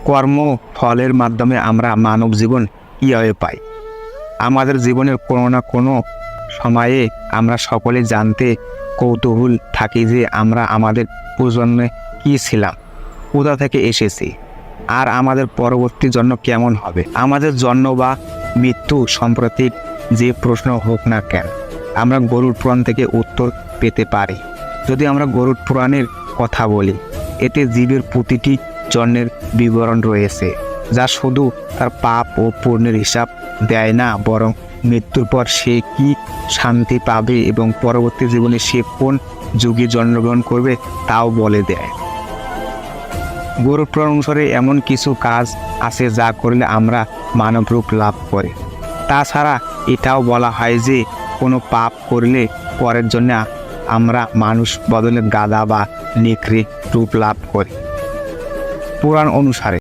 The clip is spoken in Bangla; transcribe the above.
কর্ম ফলের মাধ্যমে আমরা মানব জীবন কীভাবে পাই। আমাদের জীবনের কোনো না কোনো সময়ে আমরা সকলে জানতে কৌতূহল থাকি যে আমরা আমাদের প্রজন্মে কী ছিলাম, কোথা থেকে এসেছি, আর আমাদের পরবর্তী জন্ম কেমন হবে। আমাদের জন্ম বা মৃত্যু সাম্প্রতিক যে প্রশ্ন হোক না কেন, আমরা গরুড় পুরাণ থেকে উত্তর পেতে পারি। যদি আমরা গরুড় পুরাণের কথা বলি, এতে জীবের প্রতিটি জন্মের বিবরণ রয়েছে, যা শুধু তার পাপ ও পুণ্যের হিসাব দেয় না, বরং মৃত্যুর পর সে কি শান্তি পাবে এবং পরবর্তী জীবনে সে কোন যুগে জন্মগ্রহণ করবে তাও বলে দেয়। গরুড় পুরাণ অনুসারে এমন কিছু কাজ আছে যা করলে আমরা মানব রূপ লাভ করি। তাছাড়া এটাও বলা হয় যে কোনো পাপ করলে পরের জন্য আমরা মানুষ বদলে গাধা বা নেকড়ে রূপ লাভ করি। পুরাণ অনুসারে